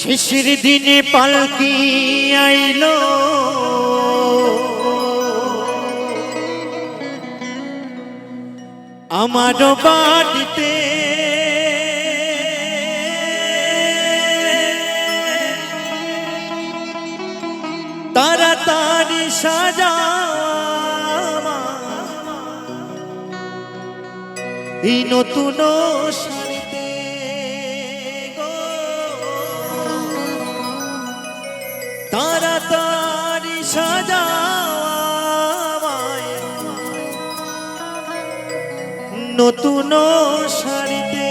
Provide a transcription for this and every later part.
শেষের দিনে পালকি আইলো আমার বাড়িতে, তাড়াতাড়ি সাজা এই নতুন শাড়িতে গো, তাড়াতাড়ি সাজা নতুন শাড়িতে।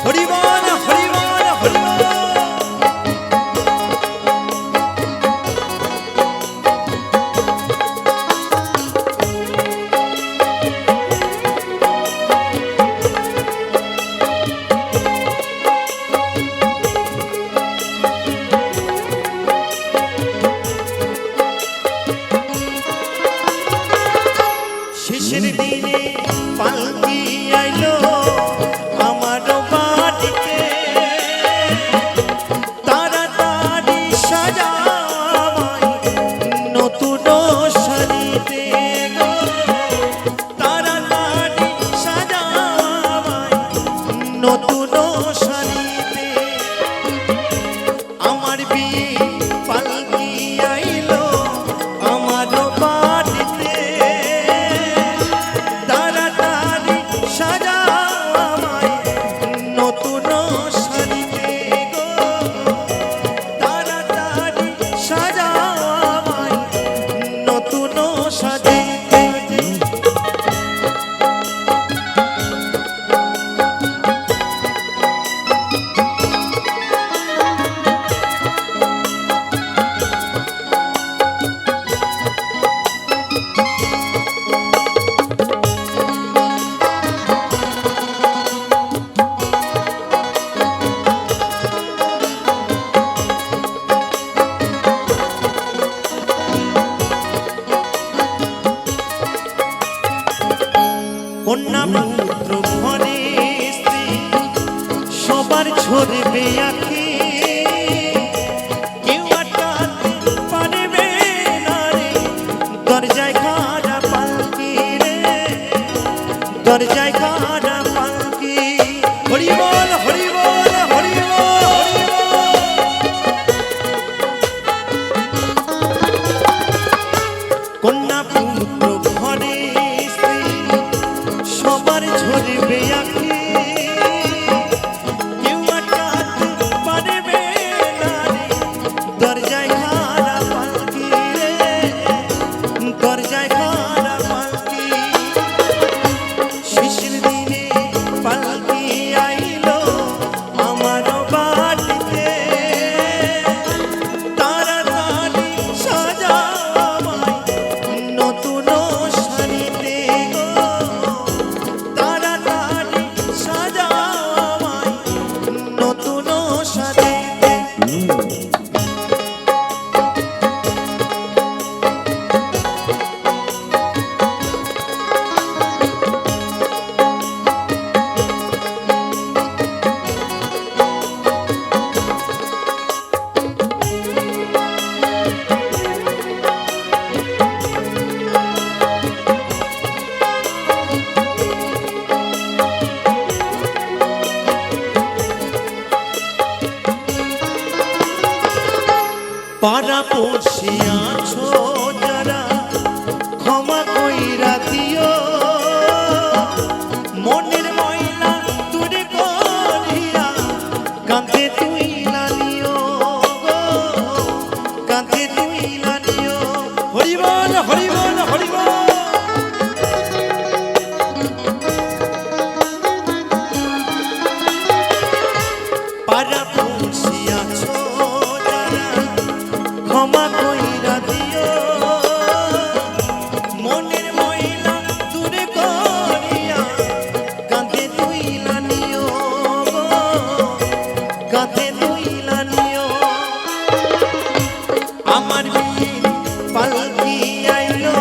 হরিবল হরিবল হরিবল। শেষের দিনে পালকি আইলো আমার বাড়িতে, তাড়াতাড়ি সাজাই নতুন শাড়িতে গো, তাড়াতাড়ি সাজাই নতুন শাড়িতে। আমার বিয়ে পালকি আইলো আমার বাড়িতে, কন্যা পুত্র ঘরে স্ত্রী সবার ঝরবে আঁখি, কেউ আটকাতে পারবে না রে দরজায় খাড়া পালকি রে, দরজায় খাড়া পালকি। হরিবল হরিবল হরিবল। কন্যা পুত্র ঘরে সবার ঝরবে আঁখি, কেউ আটকাতে পারবে না রে দরজায় খাড়া পালকি রে, দরজায় খাড়া পালকি। শেষের দিনে পালকি আইলো আমার বাড়িতে, তাড়াতাড়ি সাজাই নতুন শাড়িতে গো, তাড়াতাড়ি সাজাই নতুন শাড়িতে। পাড়া পড়শি আছো যারা ক্ষমা কইরা দিও, মনের ময়লা দূরে করিয়া কাঁধে তুইলা নিও গো, কাঁধে তুইলা নিও। হরিবল হরিবল হরিবল। পাড়া পড়শি আছো যারা ক্ষমা কইরা দিও, মনের ময়লা দূরে করিয়া কাঁধে তুইলা নিও গো, কাঁধে তুইলা নিও। আমার বিয়ে পালকি আইলো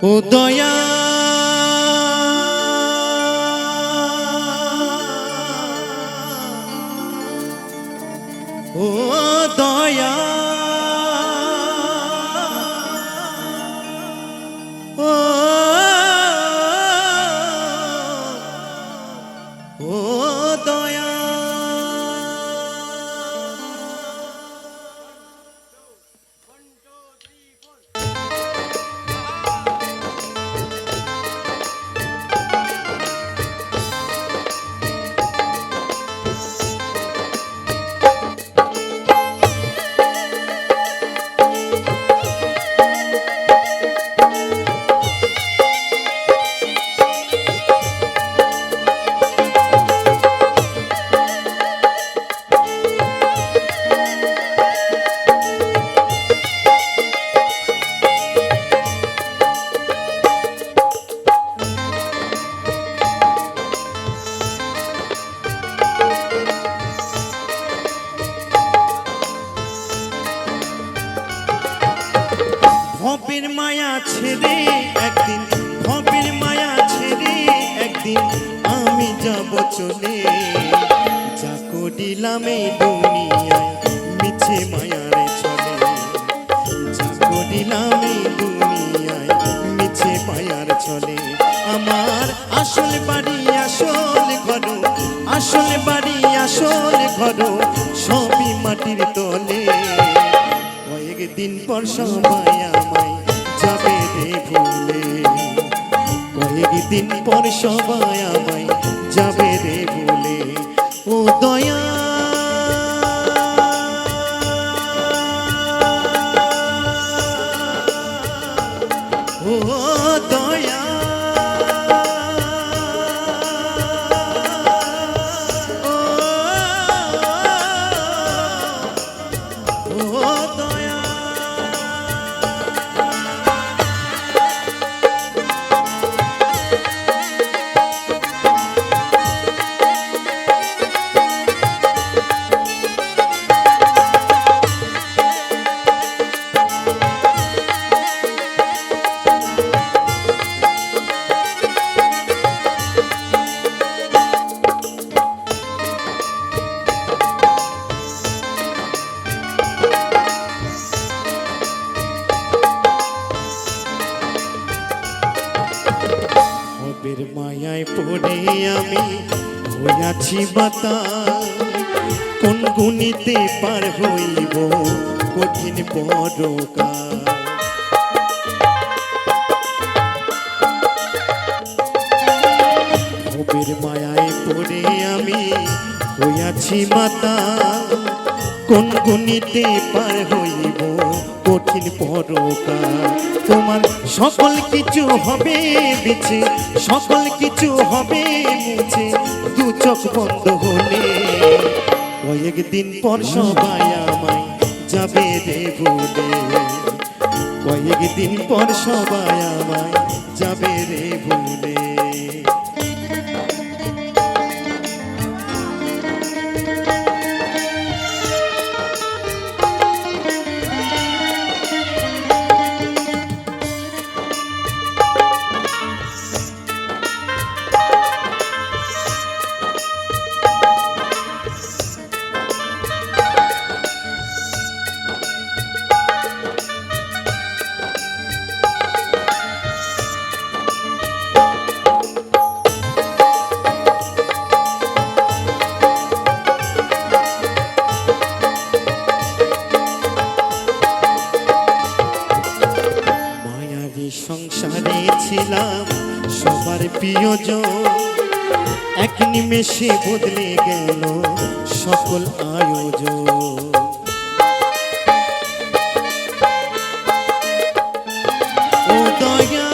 ও দয়া ও দয়া ও ও দয়া ভবের মায়া ছেড়ে একদিন ভবের মায়া ছেড়ে একদিন আমি যাব চলে যা করিলাম এই দুনিয়ায় মিছে মায়ারে চলে যা করিলাম এই দুনিয়ায় মিছে মায়ার চলে আমার আসল বাড়ি আসল ঘর আসল বাড়ি আসল ঘর সবই মাটির তলে কয়েকদিন পর সবাই আমায় যাবে রে ভুলে কয়েকদিন পর সবাই আমায় যাবে রে ভুলে ও দয়া ও দয়া ও দয়া ভবের মায়ায় পড়ে আমি হইয়াছি বাতা কোন গুণিতে পার হইব কঠিন পরকাল ভবের মায়ায় পড়ে আমি হইয়াছি মাতা কোন গুণিতে পার হইব কঠিন পরকাল তোমার সকল কিছু হবে বেঁচে সকল কিছু হবে মুছে দু চোখ বন্ধ হলে কয়েকদিন পর সবাই আমায় যাবে রে ভুলে কয়েকদিন পর সবাই আমায় যাবে রে ভুলে সংসারে ছিলাম সবার প্রিয়জন এক নিমেষে বদলে গেল সকল আয়োজন ও দয়া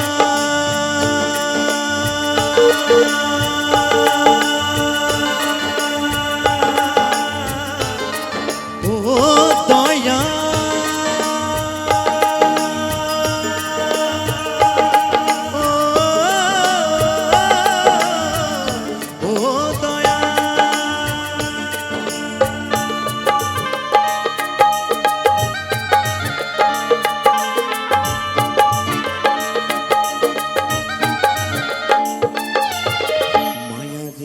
ও দয়া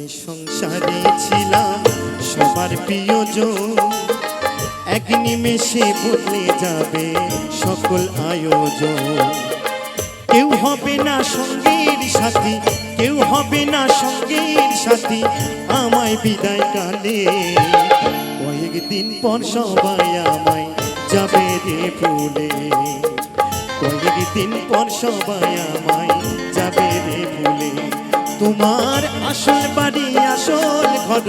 সংসারে ছিলাম সবার প্রিয়জন, এক নিমেষে বদলে যাবে সকল আয়োজন। কেউ হবে না সঙ্গীর সাথী, কেউ হবে না সঙ্গীর সাথী আমায় বিদায় কালে। কয়েকদিন পর সবাই আমায় যাবে রে ভুলে, কয়েকদিন পর সবাই আমায় যাবে রে ভুলে। তোমার আসল বাড়ি আসল ঘর,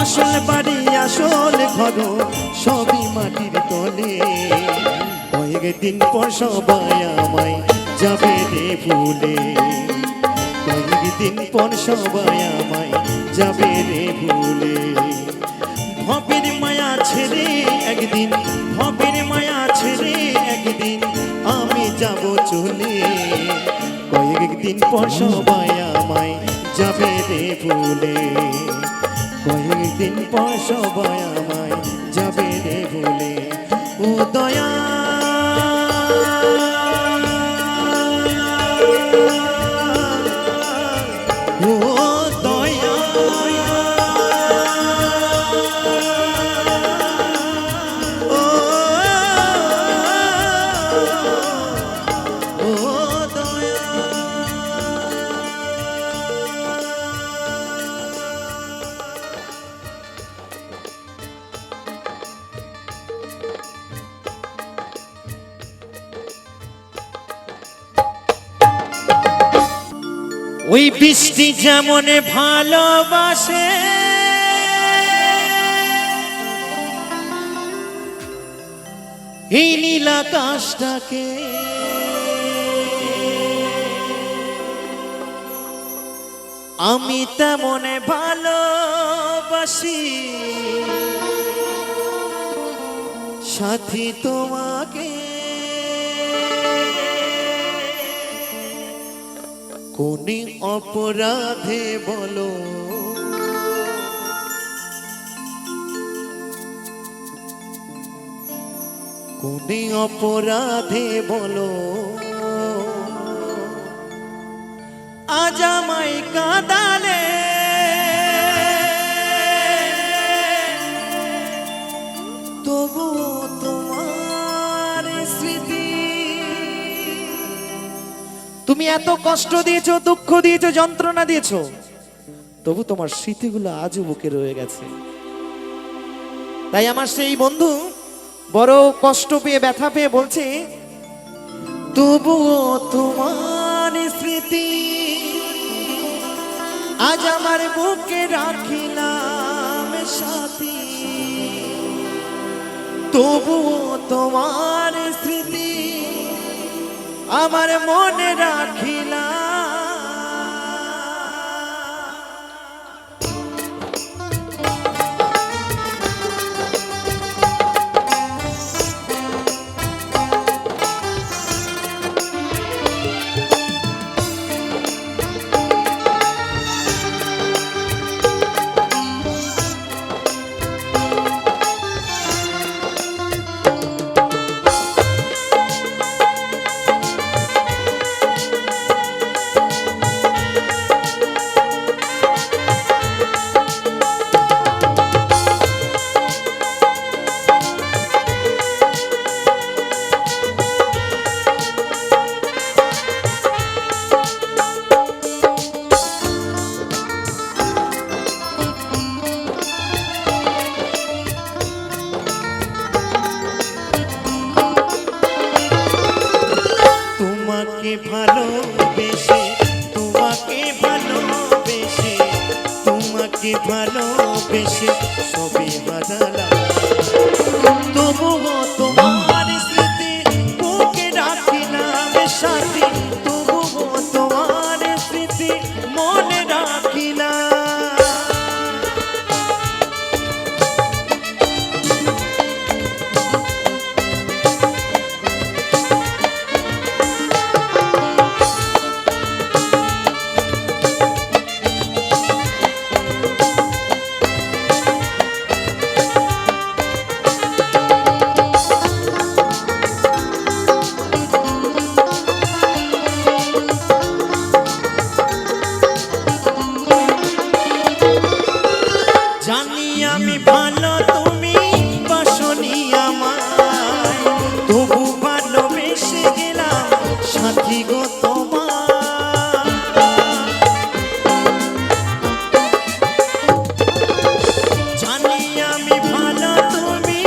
আসল বাড়ি আসল ঘর সবই মাটির তলে। কয়েকদিন পর সবাই আমায় যাবে রে ভুলে, কয়েকদিন পর সবাই আমায় যাবে রে ভুলে। ভবের মায়া ছেড়ে একদিন, ভবের মায়া ছেড়ে একদিন আমি যাব চলে। কয়েকদিন পর সবাই আমায় যাবে রে ভুলে, কয়েকদিন পর সবাই আমায় যাবে রে ভুলে। ও দয়া ও দয়া ও দয়া। ওই বৃষ্টি যেমন ভালোবাসে এই নীল আকাশটাকে, আমি তেমন ভালোবাসি সাথী তোমাকে। কোন অপরাধে বলো, কোন অপরাধে বলো আজ আমায় কাঁদালে। তবু তোমার স্মৃতি, তুমি এত কষ্ট দিয়েছো, দুঃখ দিয়েছো, যন্ত্রণা দিয়েছো, তবু তোমার স্মৃতিগুলো আজও বুকে রয়ে গেছে। তাই আমার সেই বন্ধু বড় কষ্ট পেয়ে ব্যথা পেয়ে বলছে, তবুও তোমার স্মৃতি আজ আমার বুকে রাখিলাম সাথী। তবুও তোমার স্মৃতি আমার মনে রাখিলাম। তোমাকে ভালোবেসে, তোমাকে ভালোবেসে, তোমাকে ভালোবেসে সবই হারালাম। তবুও তোমার স্মৃতি বুকে রাখিলাম সাথী। তবুও তোমার স্মৃতি মনে রাখিলাম। আমি ভালো তুমি বাসনি আমায়, তবু ভালোবেসে গেলাম সাথী গো তোমার। জানি আমি ভালো তুমি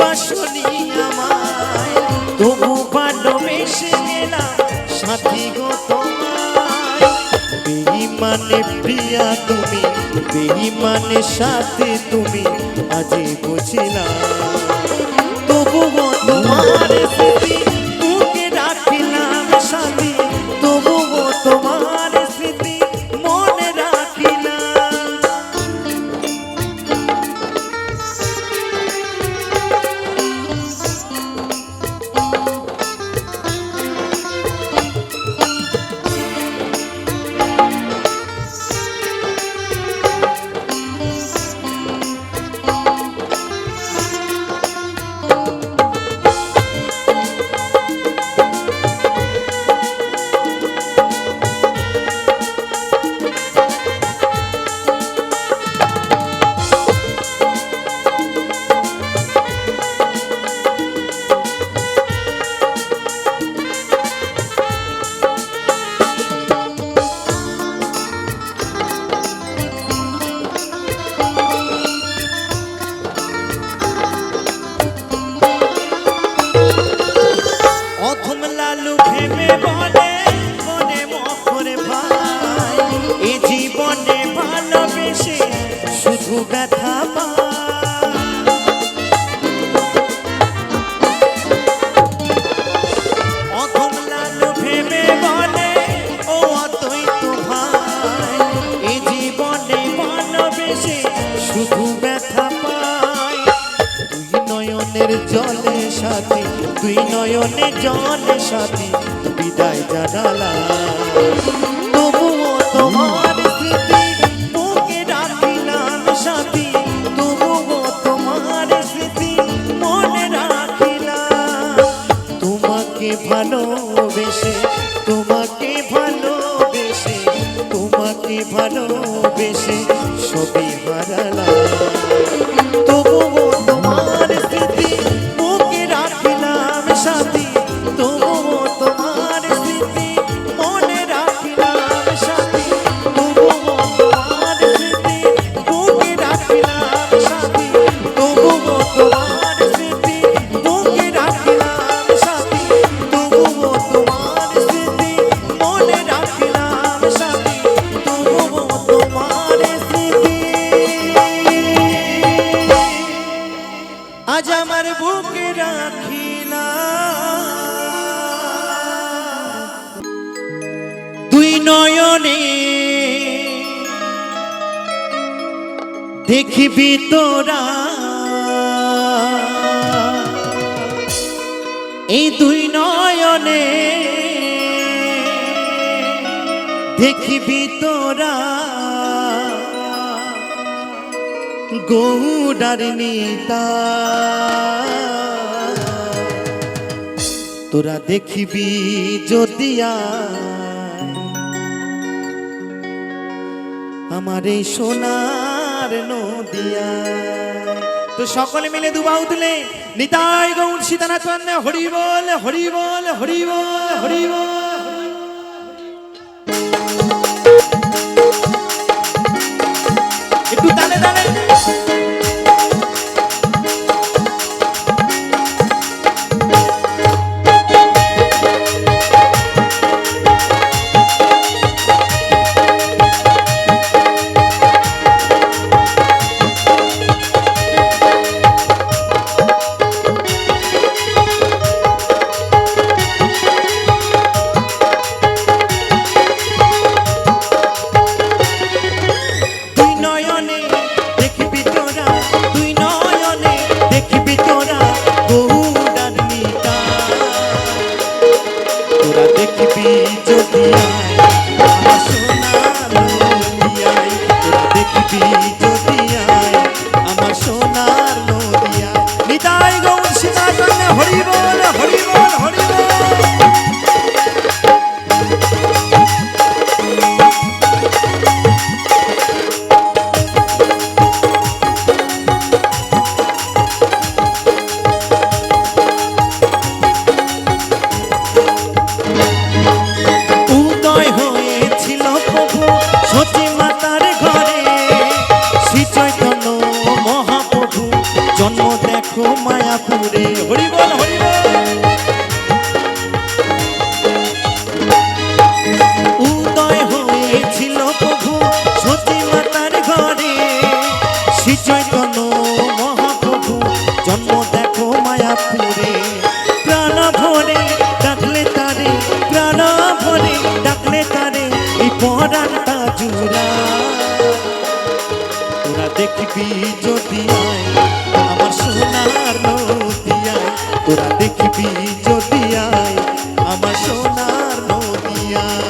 বাসনি আমায়, তবু ভালোবেসে গেলাম সাথী গো তোমার। বেঈমানে প্রিয়া তুমি, বেঈমানের সাথে তুমি আজই বুঝিলাম, তবুও তোমার স্মৃতি বুকে রাখিলাম সাথী, তবুও তোমার স্মৃতি মনে রাখিলাম। অথম লালু ভেবে বলে মনে মনে ভাই, এ জীবনে ভালোবেসে শুধু ব্যথা পায়। অথম লালু ভেবে বলে ও অদ্বৈত ভাই, এ জীবনে ভালোবেসে শুধু ব্যথা পায়। দুই নয়নের জলে সাথী, দুই নয়নে জলে সাথী বিদায় জানালাম, তবুও তোমার স্মৃতি বুকে রাখিলাম সাথী, তবুও তোমার স্মৃতি মনে রাখিলাম। তোমাকে ভালোবেসে, তোমাকে ভালোবেসে, তোমাকে ভালোবেসে সবই হারালাম, তবুও তোমার স্মৃতি বুকে রাখিলাম সাথী, তবুও তোমার স্মৃতি মনে রাখিলাম সাথী, তবুও তোমার স্মৃতি বুকে রাখিলাম সাথী, তবুও তোমার স্মৃতি বুকে রাখিলাম সাথী, তবুও তোমার স্মৃতি মনে রাখিলাম সাথী, তবুও তোমার স্মৃতি আজ আমার বুকে রাখিলাম। দুই নয়নে দেখিবি তোরা, এই দুই নয়নে দেখিবি তোরা গৌড়ার নিতা, তোরা দেখিবি যদিয়া আমার এই সোনার নদিয়া। তো সকলে মিলে দুবাউ তুলে নিতাই গৌর সীতানাথ বন্দে হরি বল হরি বল হরি বল হরি বল। একটু তালে তালে পরানটা জুড়া তোরা দেখবি যদি আয় আমার সোনার নদিয়ায় তোরা দেখবি যদি আয় আমার সোনার নদিয়ায়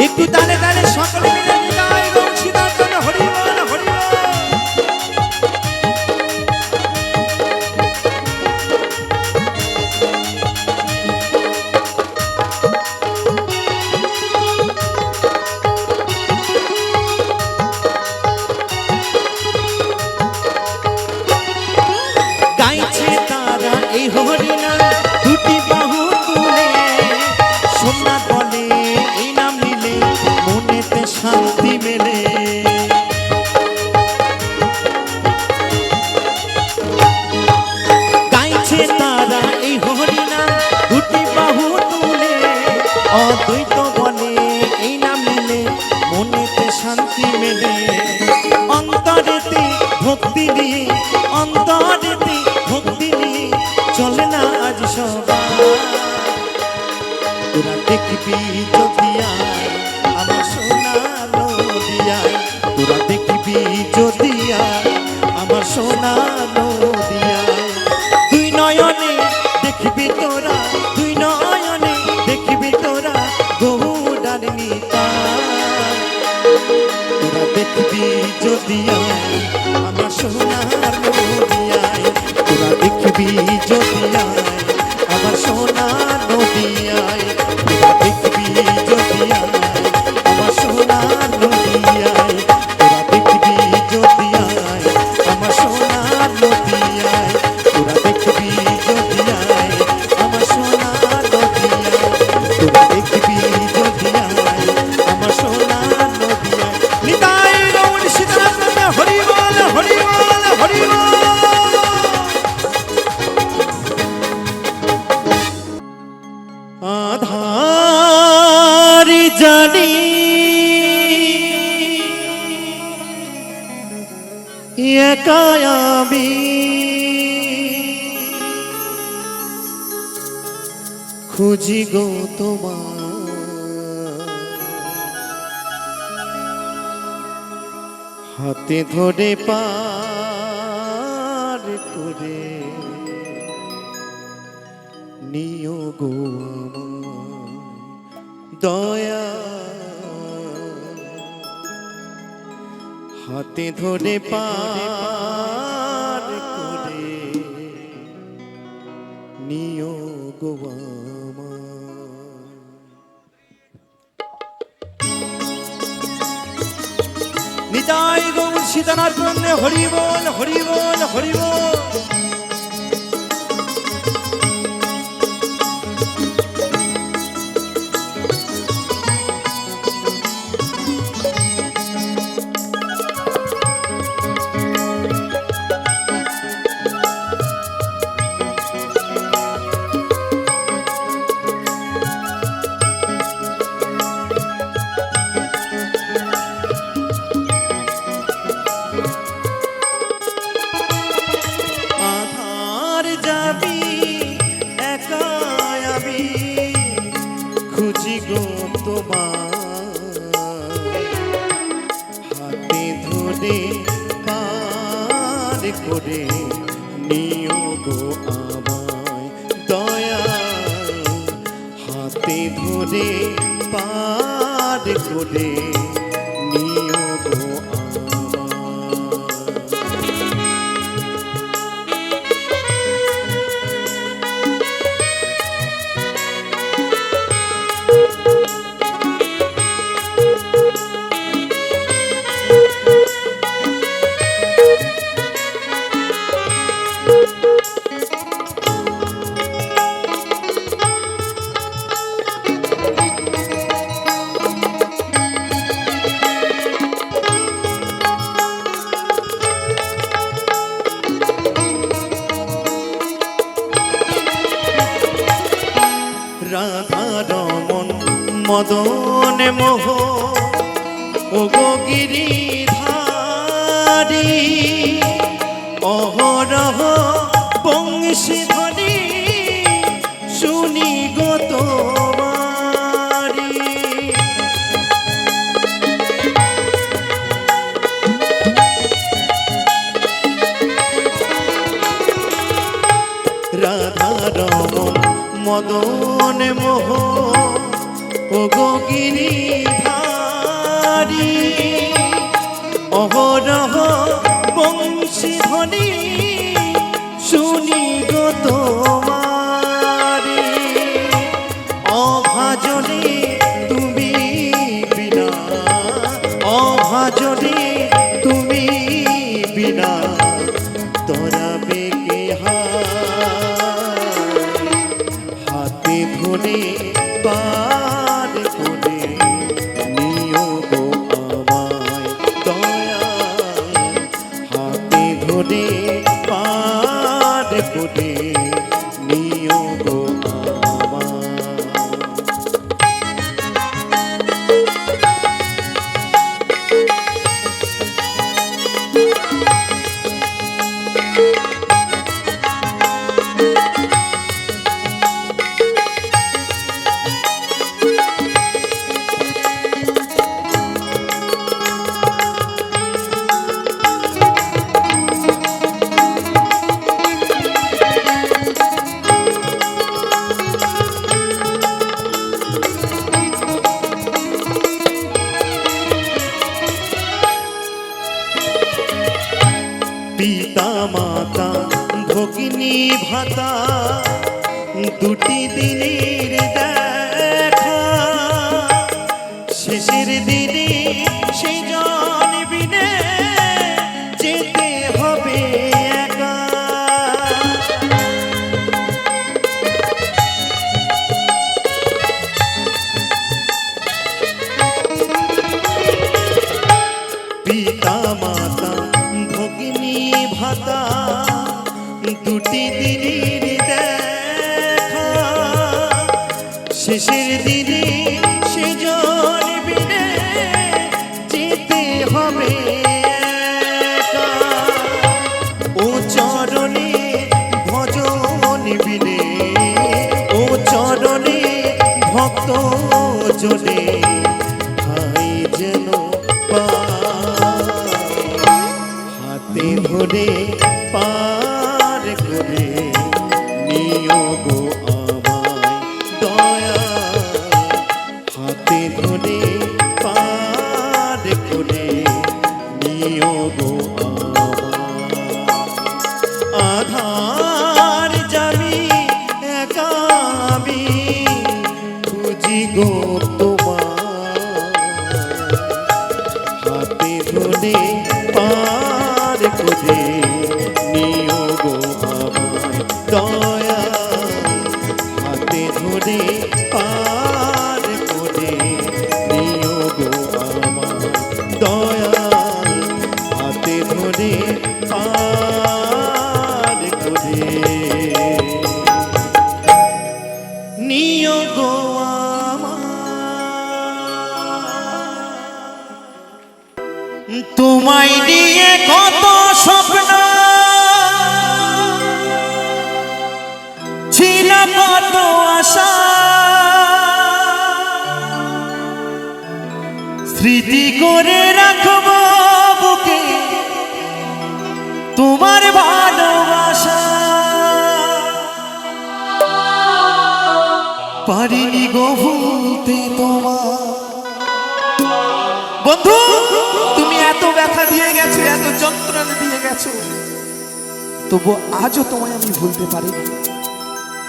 একটু তালে তালে সকলে মিলে নিতাই গৌর সীতার জন্য হরি বল হরি বল। গাইছে তারা এই হরিনাম দুটি বাহু তুলে সোমনাথ বলে এই নাম নিলে মনেতে শান্তি মেলে গাইছে তারা এই হরিনাম দুটি বাহু তুলে অদ্বৈত বলে এই নাম নিলে মনেতে শান্তি মেলে অন্তরেতে ভক্তি দিয়ে অন্তরেতে ভক্তি নিয়ে চলে না আজ সবাই তোরা দেখবি যদি আয় আমার সোনার নদিয়ায় তোরা দেখবি যদি আয় আমার সোনার নদিয়ায় দুই নয়নে দেখবি তোরা দুই নয়নে দেখবি তোরা গৌরার নিতাই তোরা দেখবি যদি আয় আমার সোনার নদিয়ায় তোরা দেখবি যদি আয় আমার সোনার নদিয়ায় তোরা দেখবি যদি আয় আমার সোনার নদিয়ায় তোরা দেখবি যদি আয় আমার সোনার নদিয়ায় তোরা দেখবি যদি আয় আমার সোনার নদিয়ায় তোরা দেখবি যদি আয় আমার সোনার নদিয়ায় নিতাই গৌর সীতার জন্য হরি বল হরি বল হরি বল। আধার জানি একা আমি খুঁজি গো তোমার হাতে ধরে পার করে নিও গো আমার দয়া হাতে ধরে পার করে নিও গো আমার নিতাই গৌর সীতানাথ জন্য হরি বল হরি বল হরি বল। খুঁজি গো তোমার হাতে ধরে পার করে নিও গো আমায় দয়া হাতে ধরে পার করে নিও গো রাধা রমন মদন মোহ ও গো গিরিধারী অহরহ বংশী ধ্বনি শুনি গো তোমারি। রাধা রমন মদন মোহ ও গো গিরিধারী, অহরহ বংশী ধ্বনি শুনি গো তোমারি। অভাজনে তুমি বিনা, অভাজনে তুমি বিনা তরাবে কে হাতে ধরে পার করে নিও গো আমায় দয়া। হাতে ধরে পার করে নিও গো আমায়। পিতা মাতা ভগিনী ভাতা দুটি দিনের দেখা, শেষের দিনে সেই জন বিনে যেতে হবে একা। পিতা মাতা ভগিনী ভাতা দুটি দিনের দেখা, শেষের দিনে সেজন বিনে যেতে হবে একা। ও চরণে ভজন বিনে, ও চরণে ভক্ত জনে ভাই যেন হাতে ধরে পার করে নিও গো আমায় দয়া। হাতে ধরে পার করে নিও গো আমায়। আধার যাবি একা আমি খুঁজি গো তোমায়। হাতে ধরে পার করে নিও গো আমায় দয়া। হাতে ধরে পার করে নিও গো আমায় দয়া। হাতে ধরে পার করে নিও গো তোমায় নিয়ে কত স্বপ্ন ছিল, কত আশা স্মৃতি করে রাখবো বুকে তোমার ভালোবাসা। পারিনি গো ভুলতে তোমার। বন্ধু তুমি এত ব্যথা দিয়ে গেছো, এত যন্ত্রণা দিয়ে গেছো, তবু আজও তোমায় আমি ভুলতে পারিনি।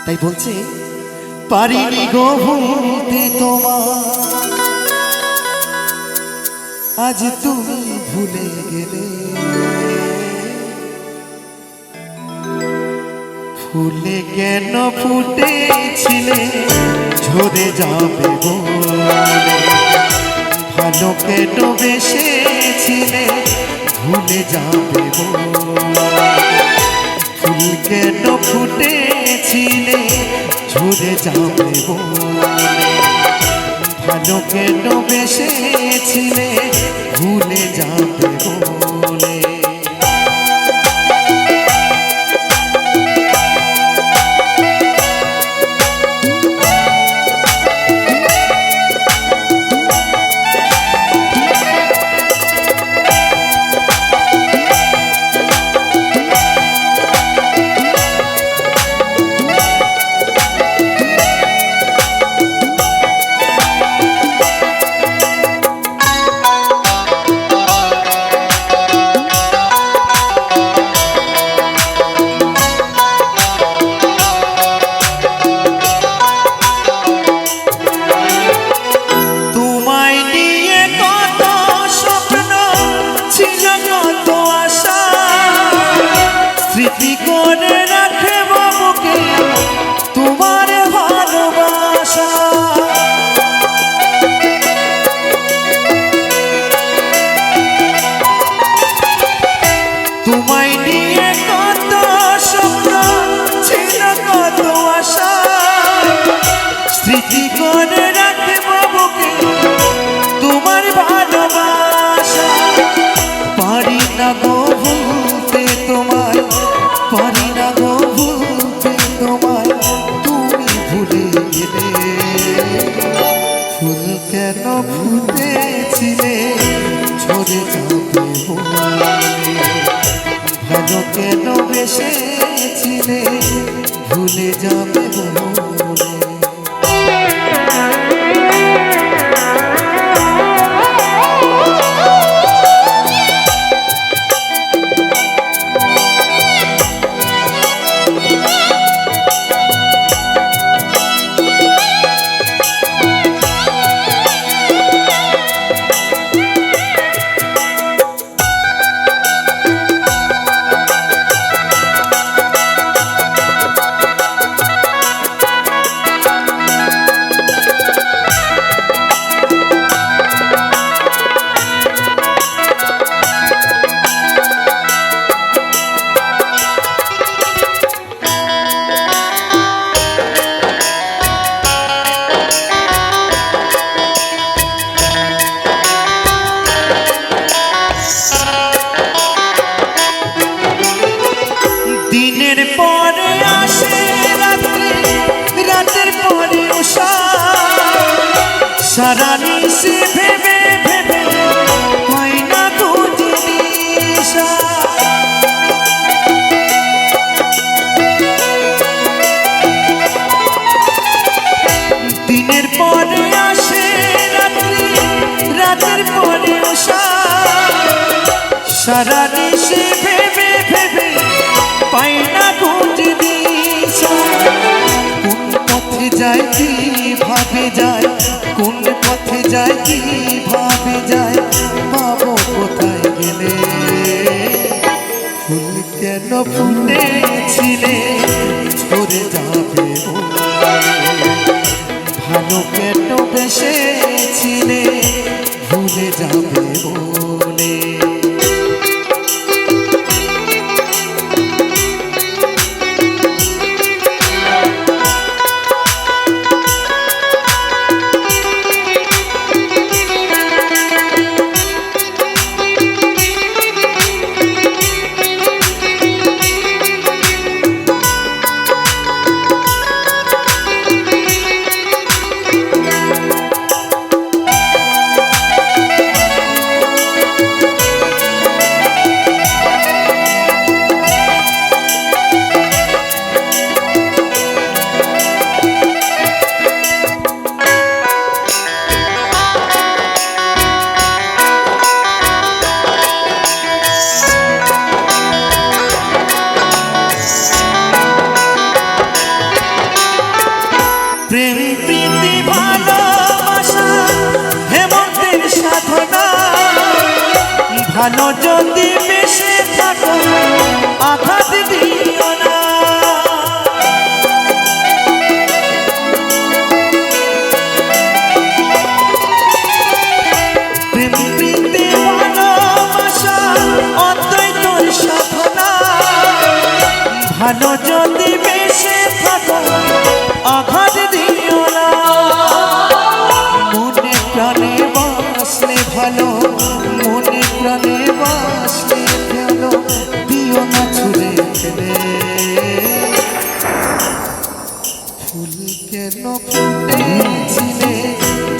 তাই বলছে পারিনি গো ভুলতে তোমার। আজ তুমি ভুলে গেলে ফুলে কেন ফুটেছিলে ঝরে যাবে বলে। ভালো কেন বেসেছিলে ভুলে যাবে বলে। ফুল কেন ফুটেছিলে ঝরে যাবে বলে। ভালো কেন বেসেছিলে ভুলে যাবে বলে। ভুলে যাবে বলে। দিনের পরে আসে রাত্রি, রাতের পরে উষা, সারা নিশি ভেবে ভেবে হয় না খুঁজে দিশা। দিনের পরে আসে রাত্রি, রাতের পরে উষা, সারা নিশি ভেবে ভেবে পাই না খুঁজে দিশা। কোন পথে যায় কি ভাবে যায়, কোন পথে যায় কি ভাবে যায়, পাবো কোথায় গেলে। ফুল কেন ফুটেছিলে ঝরে যাবে ভালো কেন বেসেছিলে ভুলে যাবে বলে। প্রেম প্রীতি ভালোবাসা হেমন্তের সাধনা, ভালো যদি বেশে থাকো আঘাত দিও না। প্রেম প্রীতি ভালোবাসা অদ্বৈতর সাধনা, ভালো যদি বেশে থাকো আঘাত দিও না। মনে প্রাণে বাসলে ভালো, মনে প্রাণে বাসলে ভালো, দিও না ছুড়ে ফেলে। ফুল কেন ফুটেছিলে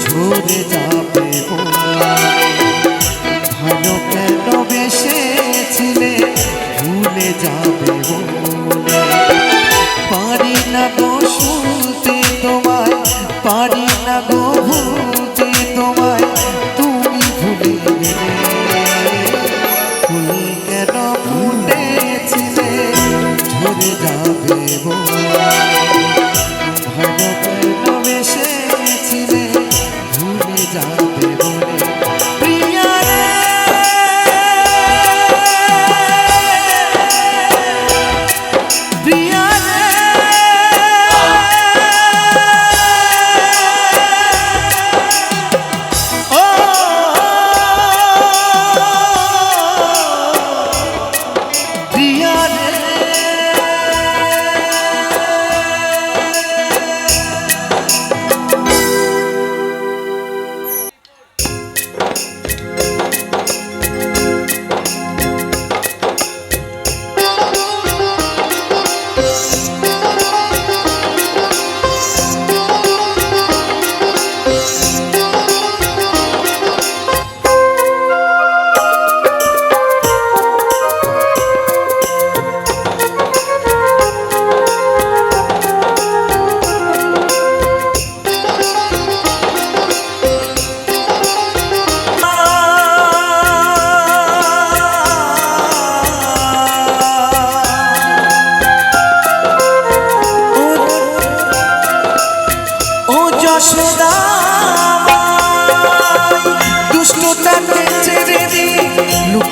ঝরে যাবে ভালো কেন বেসেছিলে ভুলে যাবে বলে। পারি না গো শুনতে তোমায়, পারি না গো ভুলতে তোমায়, তুমি ভুলে গেলে। ফুল কেন ফুটেছিলে ঝরে যাবে ভালো কেন বেসেছিলে ভুলে যাবে বলে। প্রিয়া রে, প্রিয়া রে,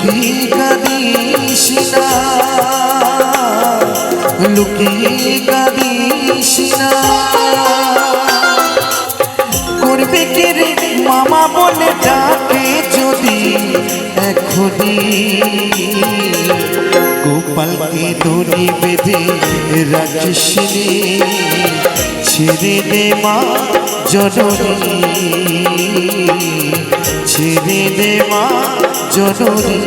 লুকিয়ে কাঁদিস না, লুকিয়ে কাঁদিস না। করবে কে রে মামা বলে ডাকে যদি এখনই, গোপালকে দড়ি বেঁধে রাখিস রে, ছেড়ে দে মা জননী, ছেড়ে দে মা জননী।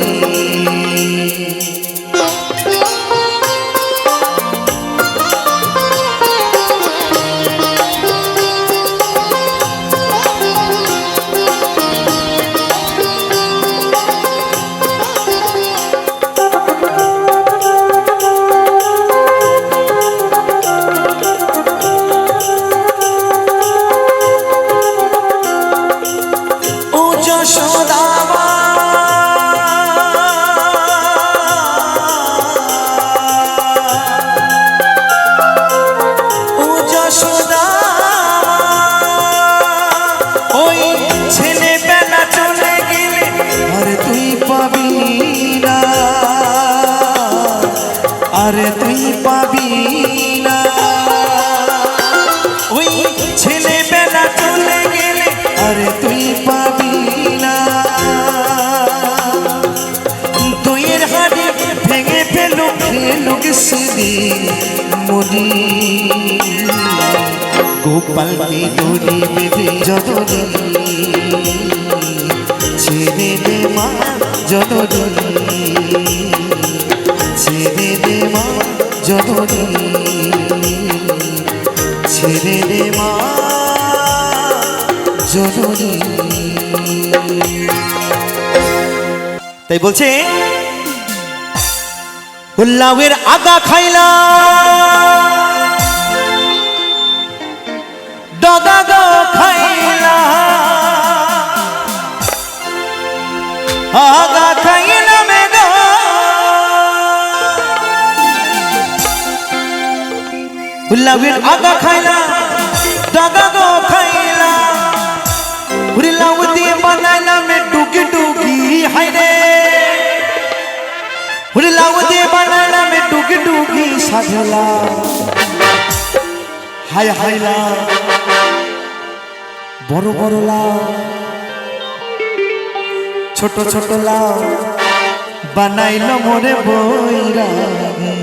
আরে তুই পাবি না, ওই ছেলেবেলা চলে গেলে আরে তুই পাবি না। দইয়ের হাড়ি ভেঙে ফেলুক খেলুক সেদিন মনি, গোপালকে দড়ি বেঁধে জননী, ছেড়ে দে মা জননী, ছেড়ে দে মা জননী, ছেড়ে দে মা জননী। তাই বলছে লাউয়ের আগা খাইলা ডগা গো খাইলা, আগা খাইলা মেগা লাউয়ের আগা খাইলা ডগা গো খাইলা, ওরে লাউ দিয়ে বানাইলা মে টুকি টুকি হাইরে, ওরে লাউ দিয়ে বানাইলা মে টুকি টুকি সাধলা হাই হাইলা, বড় বড় লাউ ছোট ছোট লাউ বানাইল মোরে বৈরাগী।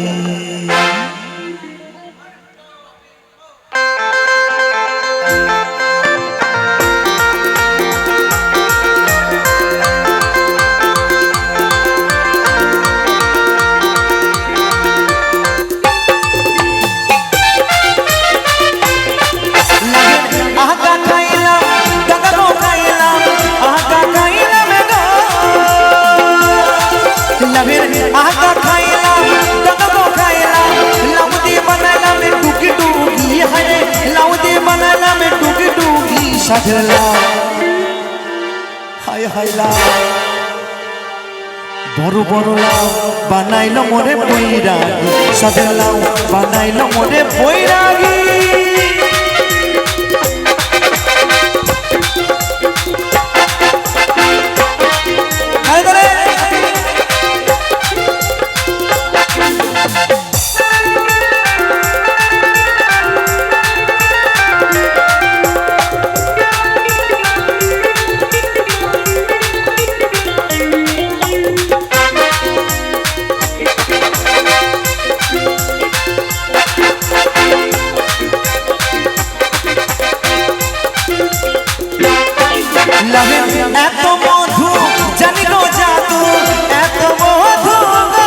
হাই হাই লাউ বড় বড় লাউ বানাইল মোরে বৈরাগী, সাধের লাউ বানাইল মোরে বৈরাগী। এত মধু জানি গো জাদু, এত মধু গো,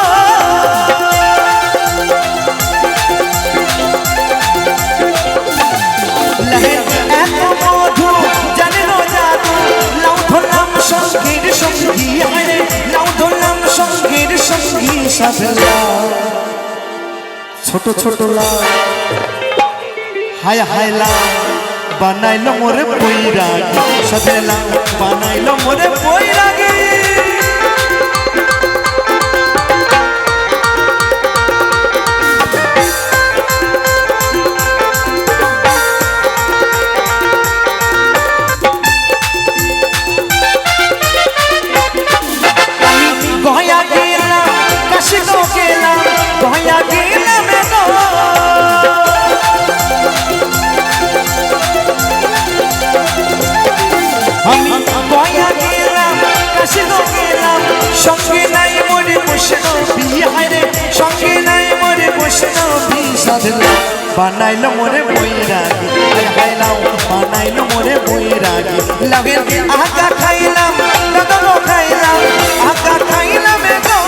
এত মধু জানি গো জাদু, লাউ ধরলাম সঙ্গীর সঙ্গী, লাউ ধরলাম সঙ্গীর সঙ্গী সাধলা, ছোট ছোট লাউ হাই হাই লাউ বানাইল মোরে বৈরাগী, সাধের লাউ বানাইল মোরে বৈরাগী। গয় সাধলাম বানাইলো মোরে বৈরাগী হায় হায় লাউ বানাইলো মোরে বৈরাগী লাগের আকা খাইলাম দাদা খাইলাম আকা খাইলাম গো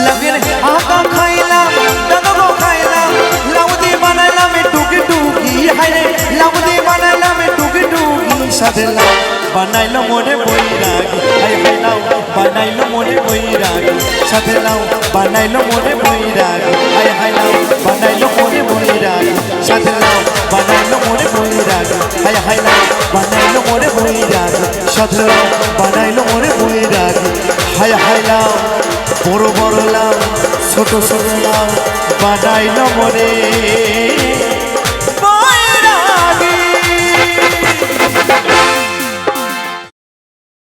লাগের আকা খাইলাম দাদা খাইলাম লাউ দিয়ে বানাইলাম টুকি টুকি হায় রে লাউ দিয়ে বানাইলাম টুকি টুকি সাধলাম বানাইলো মোরে বৈরাগী হায় হায় লাউ বানাইলো মোরে বৈরাগী সাধলাম বানাইলো মোরে বৈরাগী হায় হায় লাউ বানাইলো মোরে বৈরাগী সাধলাম বানাইলো মোরে বৈরাগী হায় হায় লাউ বানাইলো মোরে বৈরাগী সাধলাম বানাইলো মোরে বৈরাগী হায় হায় লাউ বড় বড় লাউ ছোট ছোট লাউ বানাইলো মোরে